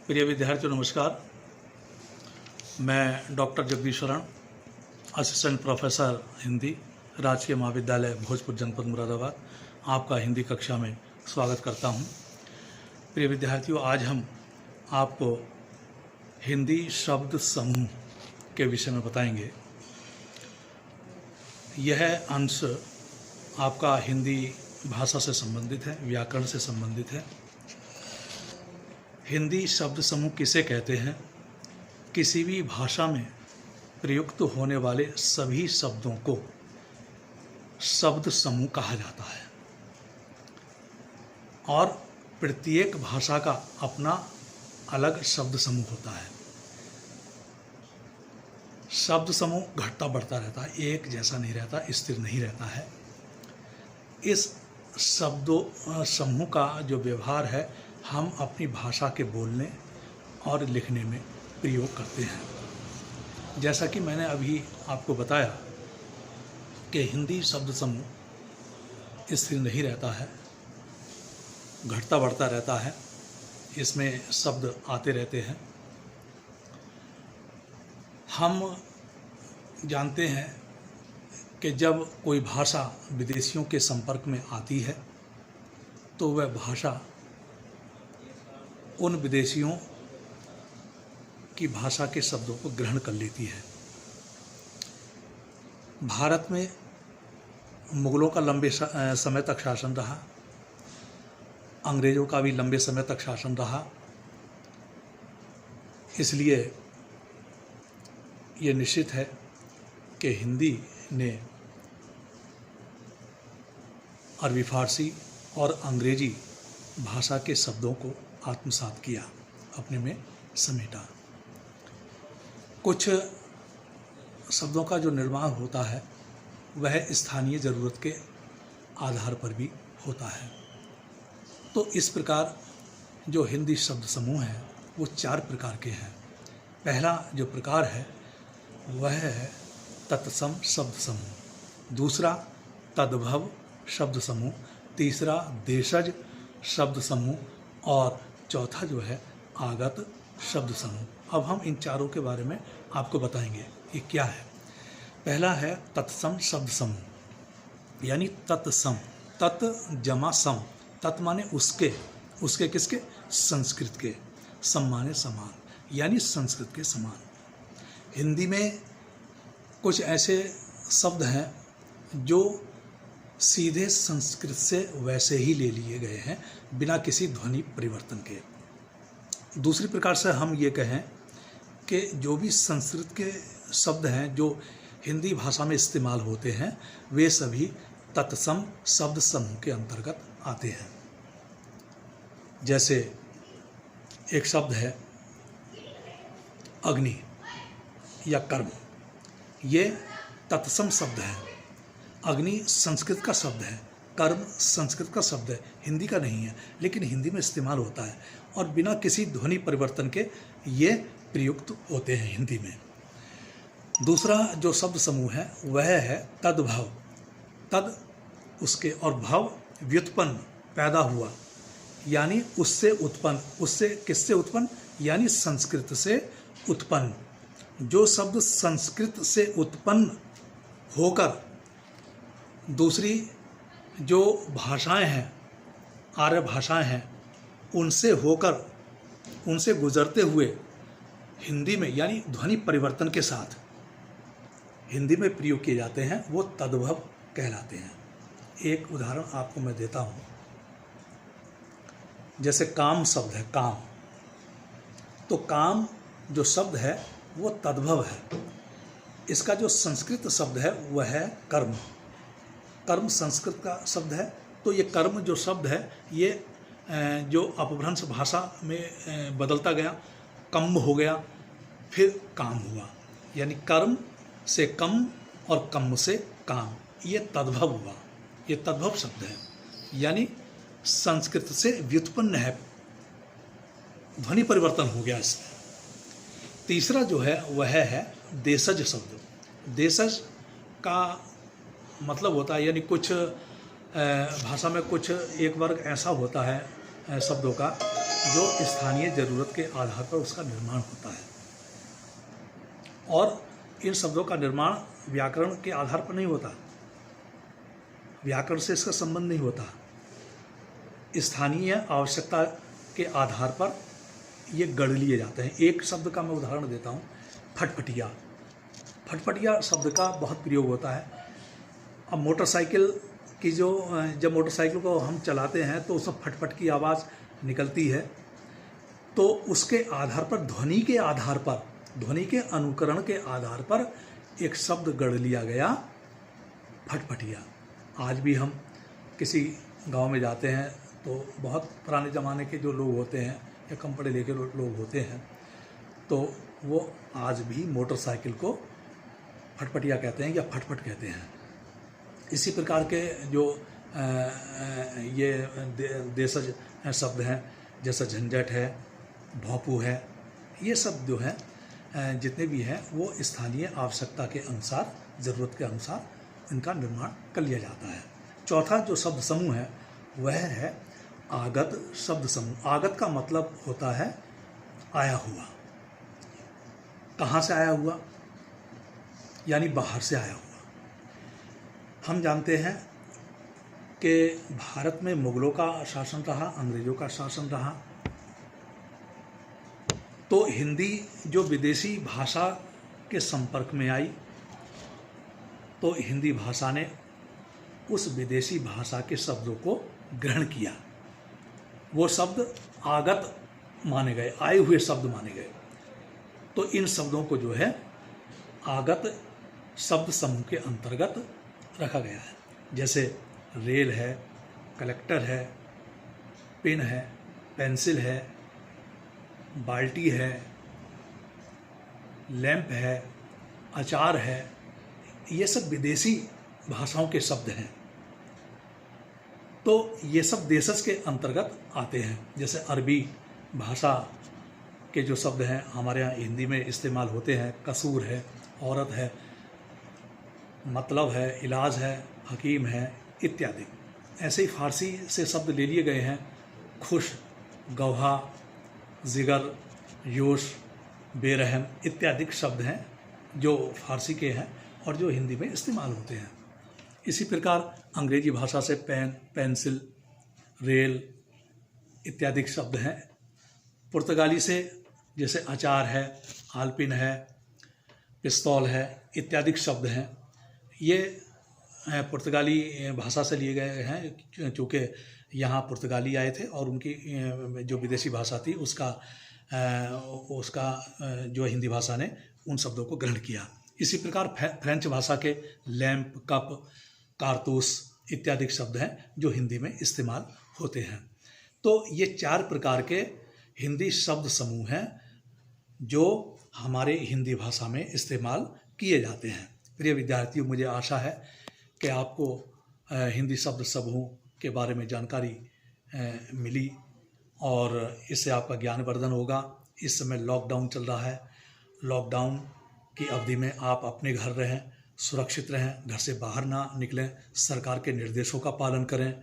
प्रिय विद्यार्थियों नमस्कार। मैं डॉक्टर जगदीश्वरण, असिस्टेंट प्रोफेसर हिंदी, राजकीय महाविद्यालय भोजपुर जनपद मुरादाबाद, आपका हिंदी कक्षा में स्वागत करता हूं। प्रिय विद्यार्थियों, आज हम आपको हिंदी शब्द समूह के विषय में बताएंगे। यह अंश आपका हिंदी भाषा से संबंधित है, व्याकरण से संबंधित है। हिंदी शब्द समूह किसे कहते हैं? किसी भी भाषा में प्रयुक्त होने वाले सभी शब्दों को शब्द समूह कहा जाता है और प्रत्येक भाषा का अपना अलग शब्द समूह होता है। शब्द समूह घटता बढ़ता रहता है, एक जैसा नहीं रहता, स्थिर नहीं रहता है। इस शब्दों समूह का जो व्यवहार है हम अपनी भाषा के बोलने और लिखने में प्रयोग करते हैं। जैसा कि मैंने अभी आपको बताया कि हिंदी शब्द समूह स्थिर नहीं रहता है, घटता बढ़ता रहता है, इसमें शब्द आते रहते हैं। हम जानते हैं कि जब कोई भाषा विदेशियों के संपर्क में आती है तो वह भाषा उन विदेशियों की भाषा के शब्दों को ग्रहण कर लेती है। भारत में मुगलों का लंबे समय तक शासन रहा, अंग्रेज़ों का भी लंबे समय तक शासन रहा। इसलिए ये निश्चित है कि हिंदी ने अरबी फारसी और अंग्रेजी भाषा के शब्दों को आत्मसात किया, अपने में समेटा। कुछ शब्दों का जो निर्माण होता है वह स्थानीय ज़रूरत के आधार पर भी होता है। तो इस प्रकार जो हिंदी शब्द समूह है वो 4 प्रकार के हैं। पहला जो प्रकार है वह है तत्सम शब्द समूह, दूसरा तद्भव शब्द समूह, तीसरा देशज शब्द समूह और चौथा जो है आगत शब्द समूह। अब हम इन चारों के बारे में आपको बताएंगे ये क्या है। पहला है तत्सम शब्द समूह, यानी तत्सम, तत् जमा सम। तत् माने उसके, उसके किसके? संस्कृत के। सम माने समान, यानी संस्कृत के समान। हिंदी में कुछ ऐसे शब्द हैं जो सीधे संस्कृत से वैसे ही ले लिए गए हैं, बिना किसी ध्वनि परिवर्तन के। दूसरी प्रकार से हम ये कहें कि जो भी संस्कृत के शब्द हैं जो हिंदी भाषा में इस्तेमाल होते हैं वे सभी तत्सम शब्द समूह के अंतर्गत आते हैं। जैसे एक शब्द है अग्नि या कर्म, ये तत्सम शब्द है। अग्नि संस्कृत का शब्द है, कर्म संस्कृत का शब्द है, हिंदी का नहीं है, लेकिन हिंदी में इस्तेमाल होता है और बिना किसी ध्वनि परिवर्तन के ये प्रयुक्त होते हैं हिंदी में। दूसरा जो शब्द समूह है वह है तद्भव। तद उसके और भव व्युत्पन्न, पैदा हुआ, यानी उससे उत्पन्न। उससे किससे उत्पन्न? यानी संस्कृत से उत्पन्न। जो शब्द संस्कृत से उत्पन्न होकर दूसरी जो भाषाएं हैं, आर्य भाषाएं हैं, उनसे होकर, उनसे गुजरते हुए हिंदी में यानी ध्वनि परिवर्तन के साथ हिंदी में प्रयोग किए जाते हैं, वो तद्भव कहलाते हैं। एक उदाहरण आपको मैं देता हूँ। जैसे काम शब्द है, काम, तो काम जो शब्द है वो तद्भव है। इसका जो संस्कृत शब्द है वह है कर्म। कर्म संस्कृत का शब्द है, तो ये कर्म जो शब्द है ये जो अपभ्रंश भाषा में बदलता गया, कम हो गया, फिर काम हुआ, यानी कर्म से कम और कम से काम, ये तद्भव हुआ। ये तद्भव शब्द है, यानी संस्कृत से व्युत्पन्न है, ध्वनि परिवर्तन हो गया इसमें। तीसरा जो है वह है देशज शब्द। देशज का मतलब होता है, यानी कुछ भाषा में कुछ एक वर्ग ऐसा होता है शब्दों का जो स्थानीय ज़रूरत के आधार पर उसका निर्माण होता है। और इन शब्दों का निर्माण व्याकरण के आधार पर नहीं होता, व्याकरण से इसका संबंध नहीं होता। स्थानीय आवश्यकता के आधार पर ये गढ़ लिए जाते हैं। एक शब्द का मैं उदाहरण देता हूँ, फटफटिया। फटफटिया शब्द का बहुत प्रयोग होता है। अब मोटरसाइकिल की जब मोटरसाइकिल को हम चलाते हैं तो उसमें फटफट की आवाज़ निकलती है, तो उसके आधार पर, ध्वनि के आधार पर, ध्वनि के अनुकरण के आधार पर एक शब्द गढ़ लिया गया, फटफटिया। आज भी हम किसी गांव में जाते हैं तो बहुत पुराने ज़माने के जो लोग होते हैं या कम पढ़े लिखे लोग होते हैं, तो वो आज भी मोटरसाइकिल को फटफटिया कहते हैं या फटफट कहते हैं। इसी प्रकार के जो ये देशज शब्द हैं, जैसे झंझट है, भोंपू है, ये सब जो हैं जितने भी हैं वो स्थानीय आवश्यकता के अनुसार, ज़रूरत के अनुसार इनका निर्माण कर लिया जाता है। चौथा जो शब्द समूह है वह है आगत शब्द समूह। आगत का मतलब होता है आया हुआ। कहाँ से आया हुआ? यानी बाहर से आया हुआ। हम जानते हैं कि भारत में मुगलों का शासन रहा, अंग्रेज़ों का शासन रहा, तो हिंदी जो विदेशी भाषा के संपर्क में आई, तो हिंदी भाषा ने उस विदेशी भाषा के शब्दों को ग्रहण किया। वो शब्द आगत माने गए, आए हुए शब्द माने गए। तो इन शब्दों को जो है आगत शब्द समूह के अंतर्गत रखा गया है। जैसे रेल है, कलेक्टर है, पेन है, पेंसिल है, बाल्टी है, लैंप है, अचार है, ये सब विदेशी भाषाओं के शब्द हैं। तो ये सब देशज के अंतर्गत आते हैं। जैसे अरबी भाषा के जो शब्द हैं हमारे यहाँ हिंदी में इस्तेमाल होते हैं, कसूर है, औरत है, मतलब है, इलाज है, हकीम है, इत्यादि। ऐसे ही फारसी से शब्द ले लिए गए हैं, खुश, गवाह, जिगर, योश, बेरहम इत्यादि शब्द हैं जो फारसी के हैं और जो हिंदी में इस्तेमाल होते हैं। इसी प्रकार अंग्रेजी भाषा से पेन, पेंसिल, रेल इत्यादि शब्द हैं। पुर्तगाली से जैसे अचार है, आलपिन है, पिस्तौल है इत्यादि शब्द हैं। ये पुर्तगाली भाषा से लिए गए हैं, चूँकि यहाँ पुर्तगाली आए थे और उनकी जो विदेशी भाषा थी उसका जो हिंदी भाषा ने उन शब्दों को ग्रहण किया। इसी प्रकार फ्रेंच भाषा के लैंप, कप, कारतूस इत्यादि शब्द हैं जो हिंदी में इस्तेमाल होते हैं। तो ये 4 प्रकार के हिंदी शब्द समूह हैं जो हमारे हिंदी भाषा में इस्तेमाल किए जाते हैं। प्रिय विद्यार्थियों, मुझे आशा है कि आपको हिंदी शब्द समूह के बारे में जानकारी मिली और इससे आपका ज्ञानवर्धन होगा। इस समय लॉकडाउन चल रहा है। लॉकडाउन की अवधि में आप अपने घर रहें, सुरक्षित रहें, घर से बाहर ना निकलें, सरकार के निर्देशों का पालन करें।